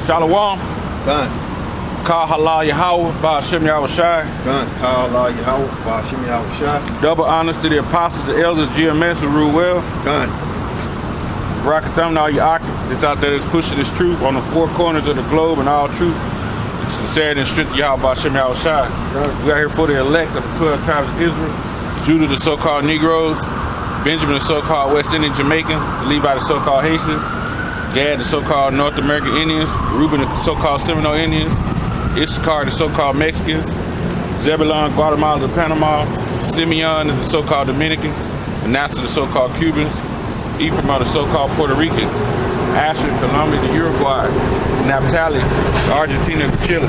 Shalom. Gun. Call halal Yahweh by Hashem Yahushai. Gun. Call halal Yahweh by Hashem Yahushai. Double honors to the apostles, the elders, GMS, who rule well. Gun. Barakatam to all your Aki that's out there that's pushing this truth on the four corners of the globe and all truth. It's sincerity and strength of Yahweh by Hashem Yahushai. We out here for the elect of the 12 tribes of Israel. Judah, the so-called Negroes. Benjamin, the so-called West Indian Jamaicans. Levi, the so-called Haitians. Gad, the so-called North American Indians. Reuben, the so-called Seminole Indians. Issachar, the so-called Mexicans. Zebulon, Guatemala, the Panama. Simeon, the so-called Dominicans. Manasseh, the so-called Cubans. Ephraim are the so-called Puerto Ricans. Asher, Colombia, the Uruguay. Naphtali, the Argentina, and Chile.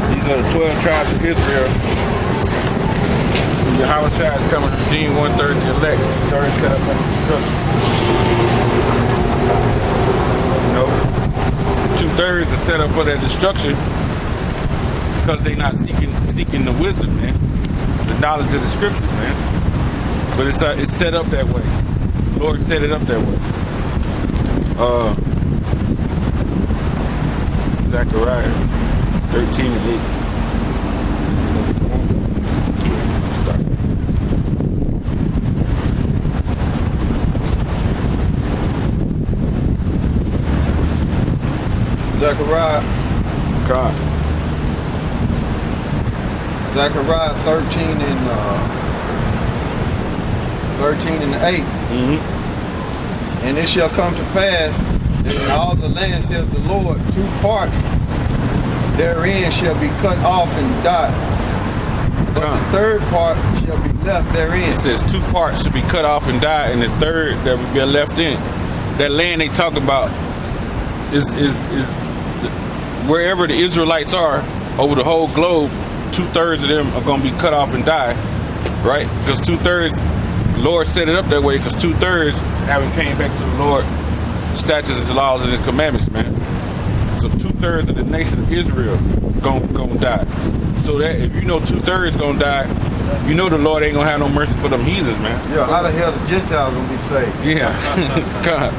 These are the 12 tribes of Israel. Yahweh Shai is coming to redeem 1/3 of the elect, 2/3 set up for destruction. You know, 2/3 are set up for that destruction because they're not seeking the wisdom, man, the knowledge of the scriptures, man. But it's set up that way. The Lord set it up that way. Zechariah 13:8. Zechariah 13 and 8. Mm-hmm. And it shall come to pass that in all the land, saith the Lord, 2 parts therein shall be cut off and die. But the 3rd part shall be left therein. It says 2 parts should be cut off and die, and the 3rd that will be left in. That land they talk about is wherever the Israelites are over the whole globe. 2/3 of them are going to be cut off and die, right? Because 2/3, the Lord set it up that way because 2/3 haven't came back to the Lord, statutes, His laws, and His commandments, man. So 2/3 of the nation of Israel gonna die. So that if you know 2/3 gonna die, you know the Lord ain't gonna have no mercy for them heathens, man. Yeah, how the hell the Gentiles gonna be saved? Yeah, God.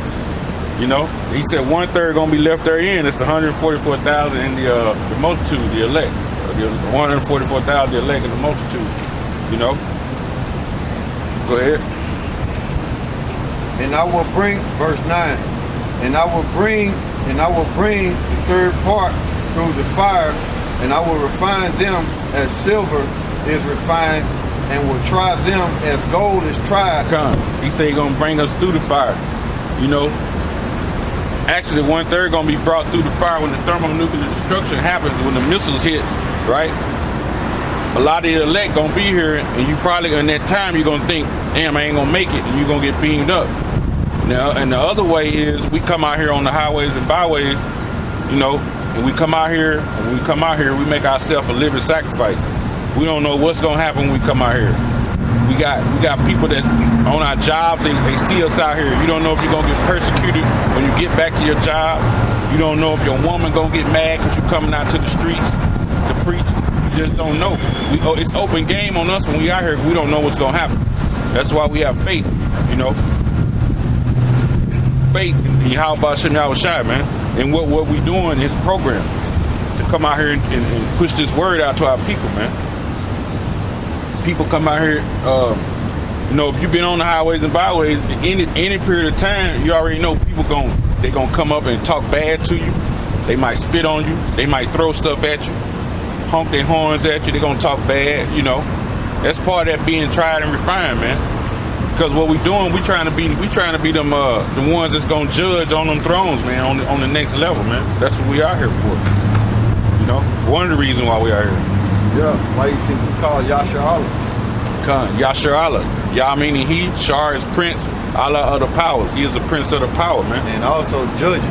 You know, He said 1/3 gonna be left therein. It's the 144,000 and the multitude, the elect. The 144,000, the elect, and the multitude. You know. Go ahead. And I will bring, verse 9. And I will bring the 3rd part through the fire, and I will refine them as silver is refined, and will try them as gold is tried. Come. He said He's gonna bring us through the fire. You know. Actually, 1/3 gonna be brought through the fire when the thermonuclear destruction happens, when the missiles hit, right? A lot of the elect gonna be here, and you probably in that time you're gonna think, damn, I ain't gonna make it, and you're gonna get beamed up. Now, and the other way is we come out here on the highways and byways, you know, and we come out here, we make ourselves a living sacrifice. We don't know what's gonna happen when we come out here. We got people that on our jobs, they see us out here. You don't know if you're gonna get persecuted when you get back to your job. You don't know if your woman gonna get mad because you're coming out to the streets to preach. You just don't know. It's open game on us when we out here. We don't know what's gonna happen. That's why we have faith, you know. Faith in Yahweh Hashem Yahushai, man. And what we doing is program to come out here and push this word out to our people, man. People come out here, you know, if you've been on the highways and byways, any period of time, you already know people they gonna come up and talk bad to you. They might spit on you. They might throw stuff at you, honk their horns at you. They gonna talk bad, you know. That's part of that being tried and refined, man. Because what we doing, we trying to be them the ones that's gonna judge on them thrones, man, on the next level, man. That's what we are here for. You know, one of the reasons why we are here. Yeah, why you think we call Yasher Allah? Yasher Allah. Yah meaning He, Shar is Prince, Allah of the powers. He is the Prince of the power, man. And also judging.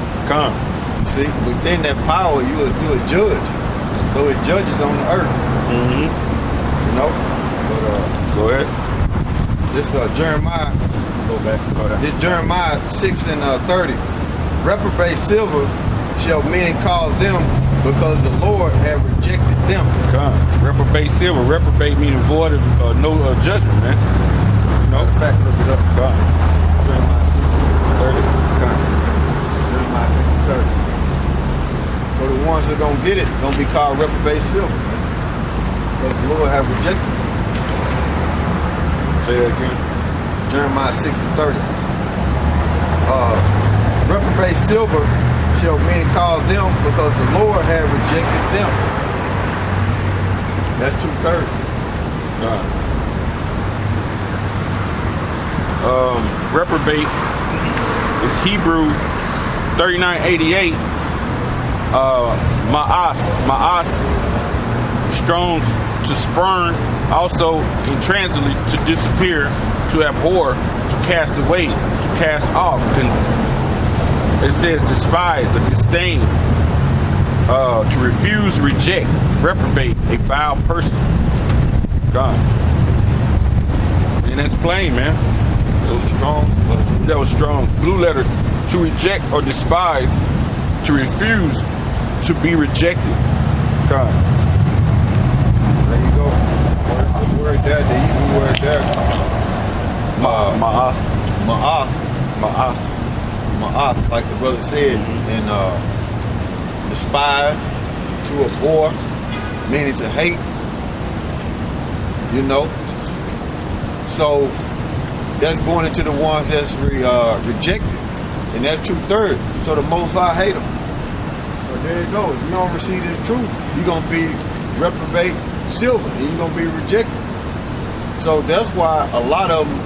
See, within that power, you a judge. So it judges on the earth. Mm-hmm. You know? But, go ahead. This Jeremiah. Go back. This Jeremiah 6:30. Reprobate silver shall men call them, because the Lord have rejected them. Reprobate silver. Reprobate meaning void of no judgment, man. You know? Matter of fact, look it up. Jeremiah 6:30. Jeremiah 6:30. ones that don't get it gonna be called reprobate silver. Because the Lord have rejected them. Say that again. Jeremiah 6:30. Reprobate silver shall men call them because the Lord had rejected them. That's 2/3. Reprobate is Hebrew 3988. Ma'as, Strong's to spurn, also in translate to disappear, to abhor, to cast away, to cast off. And it says despise or disdain, to refuse, reject, reprobate, a vile person. God. And that's plain, man. So strong. That was strong. Blue letter, to reject or despise, to refuse, to be rejected. God. There you go. The word there, the Hebrew word there. Ma'as. Ma'ath, like the brother said, and despise, to abhor, meaning to hate. You know. So that's going into the ones that's rejected, and that's 2/3. So the Most High hate them. So there you go. If you don't receive this truth, you're gonna be reprobate silver, and you're gonna be rejected. So that's why a lot of them,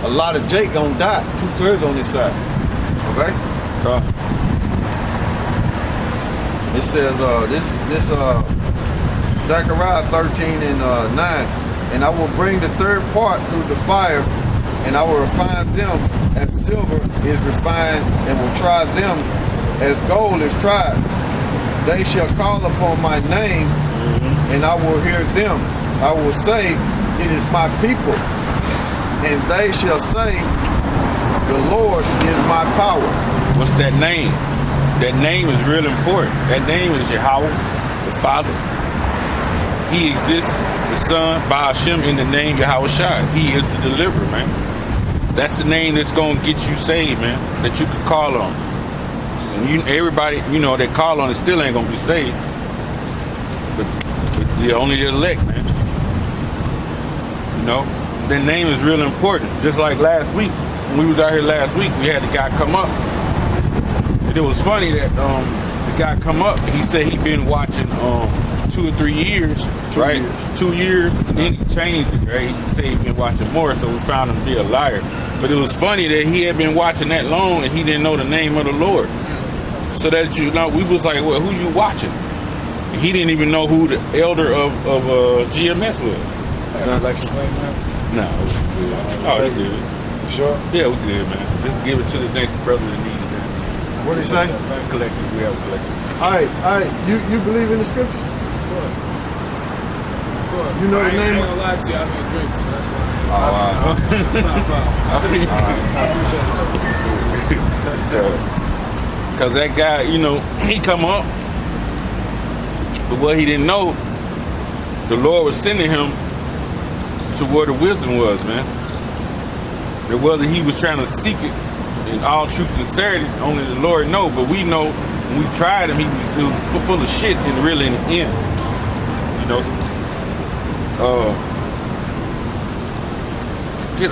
a lot of Jake gonna die. 2/3 on this side. Okay. It says this Zechariah 13:9. And I will bring the third part through the fire, and I will refine them as silver is refined, and will try them as gold is tried. They shall call upon my name, and I will hear them. I will say, it is my people. And they shall say, the Lord is my power. What's that name? That name is real important. That name is Yahweh, the Father. He exists. The Son, by Hashem, in the name Yahweh Shai. He is the deliverer, man. That's the name that's going to get you saved, man, that you can call on. And everybody, that call on it still ain't going to be saved. But they're only the elect, man. That name is real important. Just like last week, when we was out here last week, we had the guy come up. And it was funny that the guy come up, and he said he'd been watching 2 or 3 years, right? 2 years, and then he changed it, right? He said he'd been watching more, so we found him to be a liar. But it was funny that he had been watching that long and he didn't know the name of the Lord. So that we was like, well, who you watching? And he didn't even know who the elder of GMS was. No, we good. Oh, we good. Sure? Yeah, we good, man. Let's give it to the next brother that needs it, man. What did he say? Collection, we have a collection. All right. You believe in the scriptures? You know the name? I ain't gonna lie to you, I've been drinking, that's why. Because that guy, he come up, but what he didn't know, the Lord was sending him to where the wisdom was, man. That whether he was trying to seek it in all truth and sincerity, only the Lord know. But we know when we tried him, he was full of shit, and really in the end, get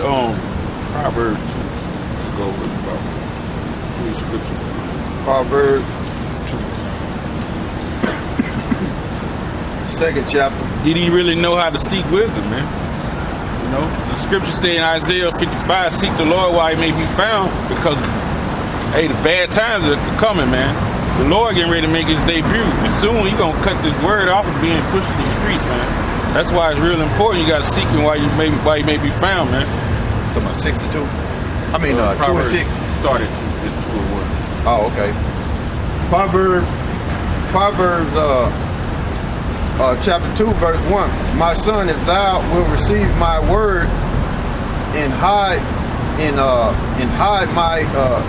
Proverbs 2 to go over about 3 scriptures. Proverbs 2nd chapter. Did he really know how to seek wisdom, man? The scripture say in Isaiah 55, seek the Lord while he may be found, because, hey, the bad times are coming, man. The Lord getting ready to make his debut, and soon he gonna cut this word off of being pushed in these streets, man. That's why it's real important. You gotta seek him while he may be found, man. Talking about 6 and 2. I mean, 2 and 6. Started. It's 2 and 1. Oh, okay. Proverbs chapter 2, verse 1. My son, if thou wilt receive my word and hide my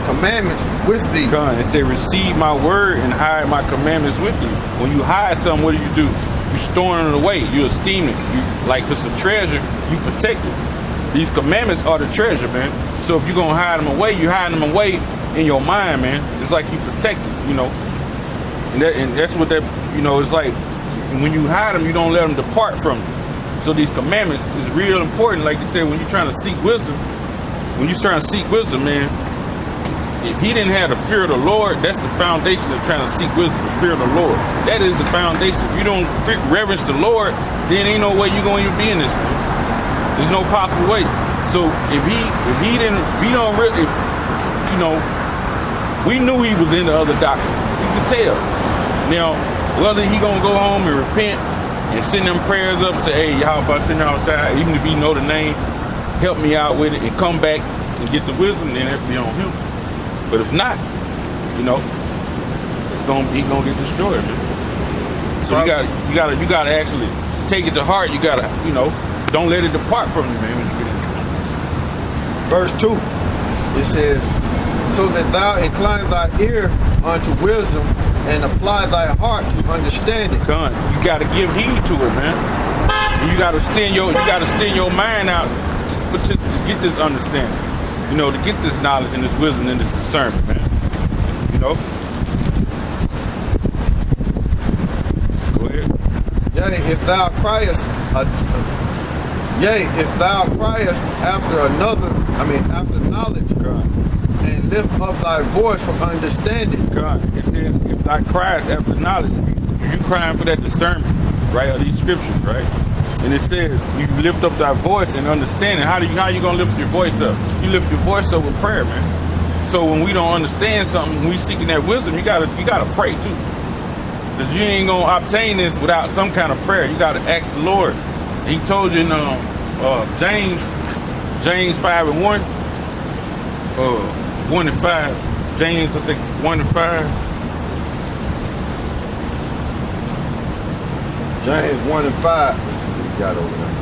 commandments with thee. It say, receive my word and hide my commandments with you. When you hide something, what do? You storing it away. You esteem it. Like if it's a treasure, you protect it. These commandments are the treasure, man. So if you're gonna hide them away, you hide them away in your mind, man. it's like you protect it, you know. And that's what that, you know, it's like when you hide them, you don't let them depart from you. So these commandments is real important. Like you said, when you're trying to seek wisdom, man, if he didn't have the fear of the Lord, that's the foundation of trying to seek wisdom, the fear of the Lord. That is the foundation. If you don't reverence the Lord, then ain't no way you're going to be in this, man. There's no possible way. So if we knew he was in the other doctrine. You could tell. Now, whether he gonna go home and repent and send them prayers up, say, hey, y'all about sitting outside, even if he know the name, help me out with it, and come back and get the wisdom, then that'd be on him. But if not, you know, he's gonna get destroyed, man. So you gotta actually take it to heart. You gotta, you know, don't let it depart from you, man. When you get in. Verse 2, it says, so that thou incline thy ear unto wisdom and apply thy heart to understanding. Con, you gotta give heed to it, man. And you gotta extend your mind out to get this understanding. You know, to get this knowledge and this wisdom and this discernment, man. You know? Go ahead. Yea, if thou criest after after knowledge, God. and lift up thy voice for understanding. God, it says, if thou criest after knowledge, you crying for that discernment, right? Of these scriptures, right? And it says, you lift up thy voice and understanding. How you gonna lift your voice up? You lift your voice up with prayer, man. So when we don't understand something, when we seeking that wisdom, you gotta pray too. Because you ain't gonna obtain this without some kind of prayer. You gotta ask the Lord. And he told you in James 5:1, 1-5. James, I think 1-5. James 1-5. Let's see what we got over there.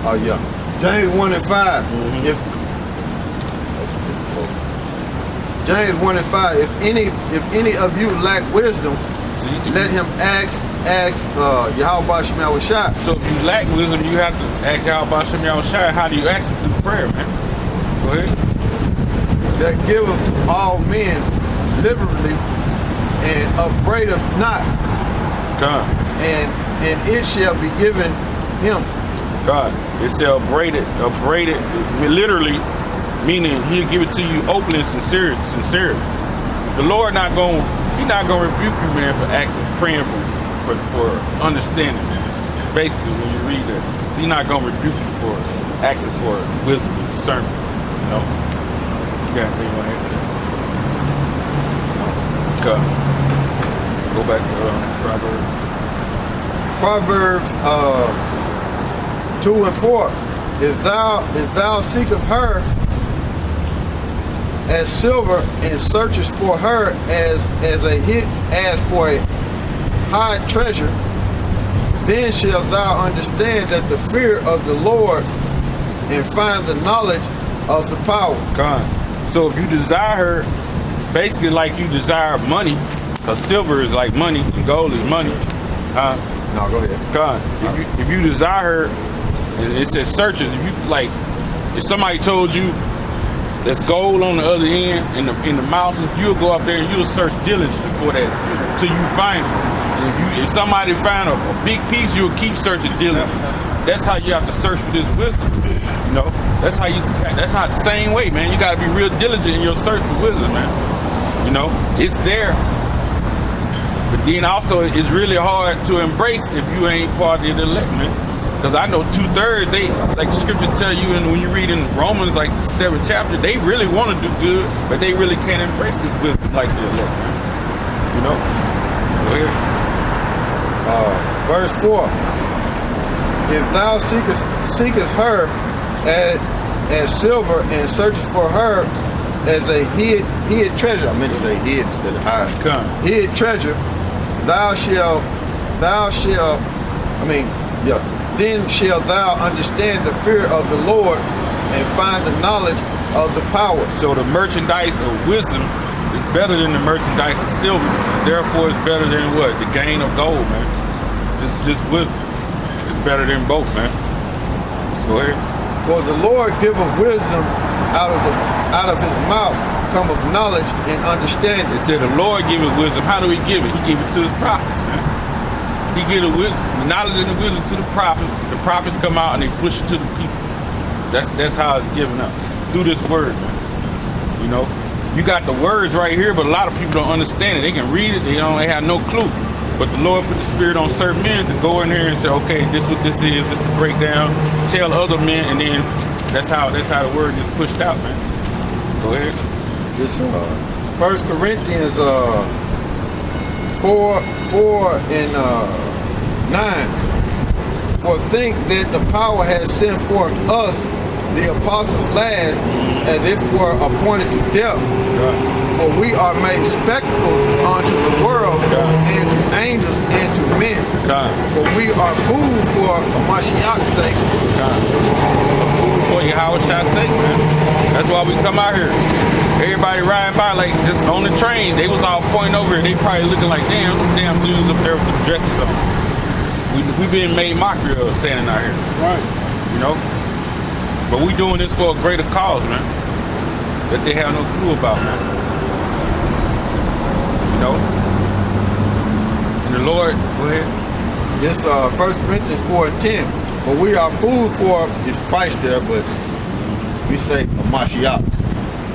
Oh yeah. James 1-5. Mm-hmm. James 1-5. If any of you lack wisdom, let him ask Yahweh Shema Shai. So if you lack wisdom, you have to ask Yahweh Shema Shai. How do you ask him? Through prayer, man. Go ahead. That giveth all men liberally and upbraideth not. God. And it shall be given him. God. It shall upbraid it, literally, meaning he'll give it to you openly and sincerely. The Lord He's not gonna rebuke you, man, for asking, praying for understanding. Basically, when you read that, he's not gonna rebuke you for asking for wisdom and discernment. You know. Yeah, they want to okay. Go back to Proverbs 2-4. If thou seekest her as silver and searchest for her as for a high treasure, then shalt thou understand that the fear of the Lord and find the knowledge of the power. God. So if you desire her, basically like you desire money, because silver is like money and gold is money. No, go ahead. God, if you desire her, and it says searches. If somebody told you there's gold on the other end in the mountains, you'll go up there and you'll search diligently for that till you find it. If somebody find a big piece, you'll keep searching diligently. That's how you have to search for this wisdom. You know, that's how the same way, man. You gotta be real diligent in your search for wisdom, man. You know, it's there. But then also it's really hard to embrace if you ain't part of the elect, man. Because I know 2/3, they, like the scripture tell you, and when you read in Romans, like the 7th chapter, they really want to do good, but they really can't embrace this wisdom like the elect, man. You know? Go ahead. Verse 4. If thou seekest her as silver and searchest for her as a hid treasure, I meant to say hid instead of hide. Hid treasure, then shalt thou understand the fear of the Lord and find the knowledge of the power. So the merchandise of wisdom is better than the merchandise of silver. Therefore, it's better than what? The gain of gold, man. Just wisdom. It's better than both, man. Go ahead. For the Lord giveth wisdom out of his mouth, come of knowledge and understanding. It said the Lord giveth wisdom. How do he give it? He gave it to his prophets, man. He gave the knowledge and the wisdom to the prophets. The prophets come out and they push it to the people. That's how it's given up. Through this word, man. You know? You got the words right here, but a lot of people don't understand it. They can read it, they have no clue. But the Lord put the Spirit on certain men to go in there and say, okay, this is what this is, this is the breakdown, tell other men, and then that's how the word gets pushed out, man. Go ahead. This 1 Corinthians 4 and 9. For think that the power has sent forth us, the apostles last, as if were appointed to death. God. For we are made spectacles unto the world, and to angels, and to men. God. For we are food for Mashiach's sake. God. Food for Yahweh's sake, man. That's why we come out here. Everybody riding by like just on the train. They was all pointing over here. They probably looking like, damn dudes up there with the dresses on. We being made mockery of standing out here. Right. You know? But we doing this for a greater cause, man. That they have no clue about, man. You know? And the Lord, go ahead. This 1 Corinthians 4 and 10. But we are food for, it's Christ there, but we say a Mashiach.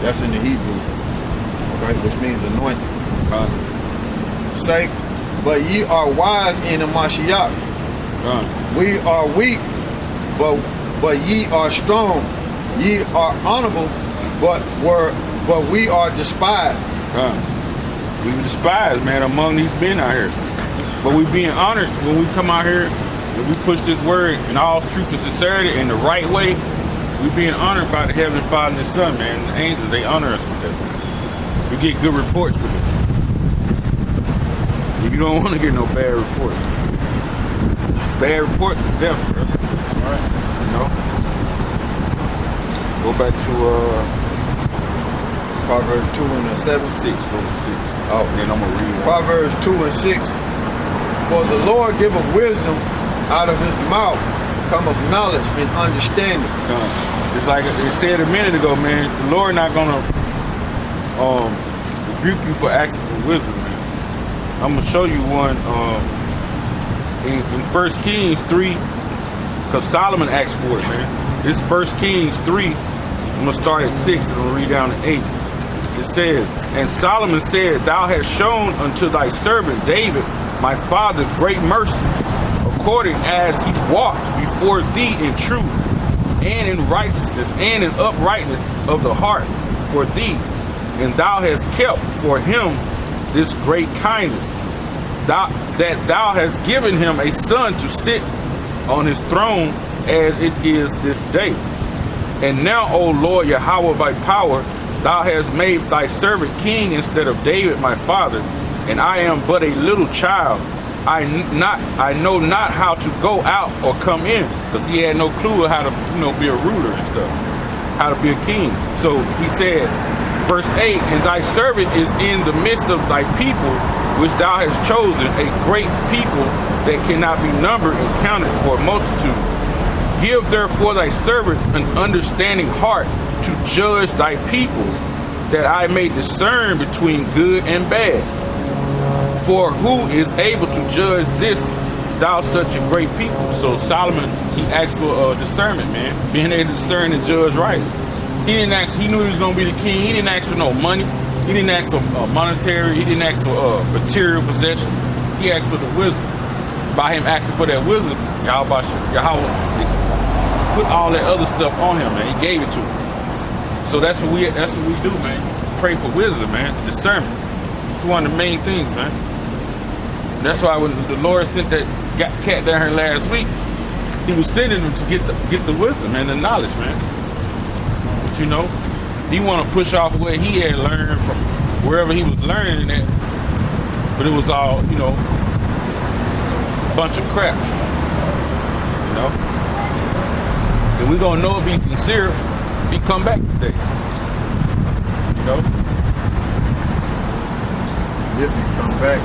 That's in the Hebrew, right? Which means anointed. Say, but ye are wise in a Mashiach. We are weak, but ye are strong. Ye are honorable, but we are despised. We were despised, man, among these men out here. But we being honored when we come out here and we push this word in all truth and sincerity in the right way. We being honored by the Heavenly Father and His Son, man. And the angels, they honor us with that. We get good reports for this. You don't want to get no bad reports. Bad reports is death, bro. All right, you know. Go back to Proverbs 2 and 7. 6. Go to 6. Oh, and then I'm gonna read one. Proverbs 2 and 6. For the Lord giveth wisdom, out of his mouth cometh knowledge and understanding. It's like they said a minute ago, man. The Lord not gonna rebuke you for asking for wisdom, man. I'm gonna show you one in 1 Kings 3, because Solomon asked for it, man. This 1 Kings 3. I'm gonna start at 6 and I'll read down to 8. It says, and Solomon said, Thou hast shown unto thy servant David, my father, great mercy, according as he walked before thee in truth, and in righteousness, and in uprightness of the heart for thee. And thou hast kept for him this great kindness, that thou hast given him a son to sit on his throne as it is this day. And now, O Lord Yahweh, by power, thou hast made thy servant king instead of David my father, and I am but a little child. I know not how to go out or come in, because he had no clue of how to, be a ruler and stuff, how to be a king. So he said, verse 8, and thy servant is in the midst of thy people, which thou hast chosen, a great people that cannot be numbered and counted for a multitude. Give therefore thy servant an understanding heart to judge thy people, that I may discern between good and bad. For who is able to judge this, thou such a great people? So Solomon, he asked for discernment, man. Being able to discern and judge right. He didn't ask, he knew he was going to be the king. He didn't ask for no money. He didn't ask for monetary. He didn't ask for material possessions. He asked for the wisdom. By him asking for that wisdom, Yahweh put all that other stuff on him, man. He gave it to him. So that's what we do, man. Pray for wisdom, man. Discernment. It's one of the main things, man. And that's why when the Lord sent that cat down here last week, he was sending him to get the wisdom and the knowledge, man. But he want to push off what he had learned from wherever he was learning it. But it was all, bunch of crap. And we're gonna know if he's sincere if he come back today. If he come back,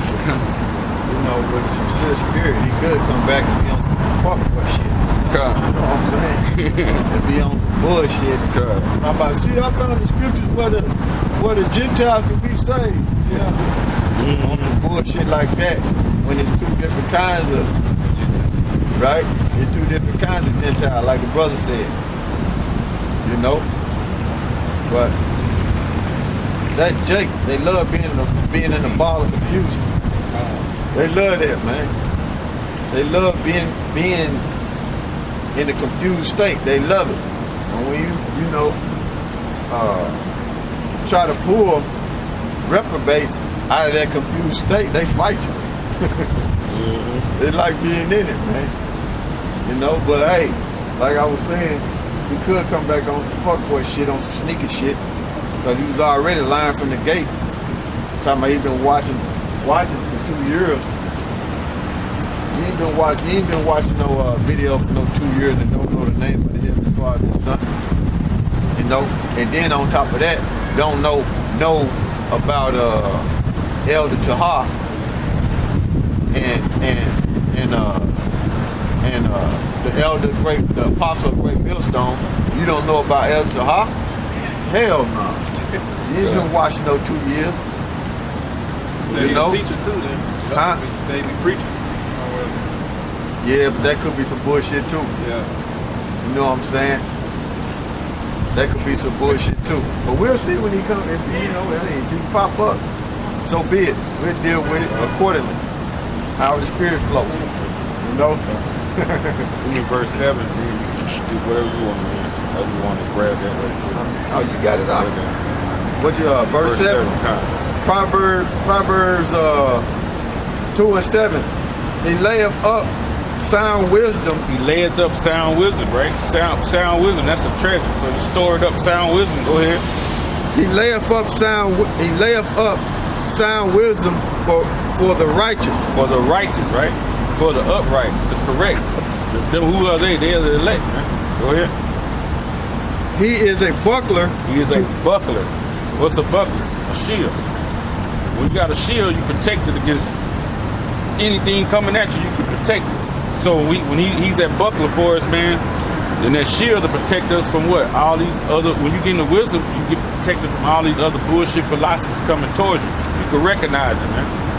with a sincere spirit, he could come back and be on some fuck shit. You know what I'm saying? And be on some bullshit. I'm about to see, I found the scriptures where Well, the Gentiles can be saved. Mm-hmm. On some bullshit like that, when it's two different kinds of, right? It's two different kinds of Gentiles, like the brother said. You know? But that Jake, they love being in the ball of confusion. They love that, man. They love being in a confused state. They love it. And when you know, try to pull reprobates out of that confused state, they fight you. Mm-hmm. They like being in it, man. You know, but hey, like I was saying, we could come back on some fuckboy shit, on some sneaker shit, because he was already lying from the gate. Talking about he been watching for 2 years. He ain't been watching no video for no 2 years and don't know the name of the Heavenly Father and Son. You know, and then on top of that, don't know about Elder Tahar and the Apostle of Great Millstone. You don't know about Elder Tahar? Hell no. You ain't been watching no 2 years. They You know? be teacher too then. Huh? They be preaching. Yeah, but that could be some bullshit too. Yeah. You know what I'm saying? That could be some bullshit too. But we'll see when he comes. If he pop up, so be it. We'll deal with it accordingly. How the spirit flow. You know? Give me verse 7. Do whatever you want, man. However you want to grab that right quick. Oh, you got it out. What you verse 7? Proverbs 2 and 7. He layeth up sound wisdom. He layeth up sound wisdom, right? Sound wisdom, that's a treasure. So he stored up sound wisdom. Go ahead. He layeth up sound wisdom for the righteous. For the righteous, right? For the upright, the correct. Who are they? They are the elect, man. Go ahead. He is a buckler. He is a buckler. What's a buckler? A shield. When you got a shield, you protect it against anything coming at you. You can protect it. So when he's that buckler for us, man, then that shield to protect us from what? All these other, when you get into wisdom, you get protected from all these other bullshit philosophies coming towards you. You can recognize it, man.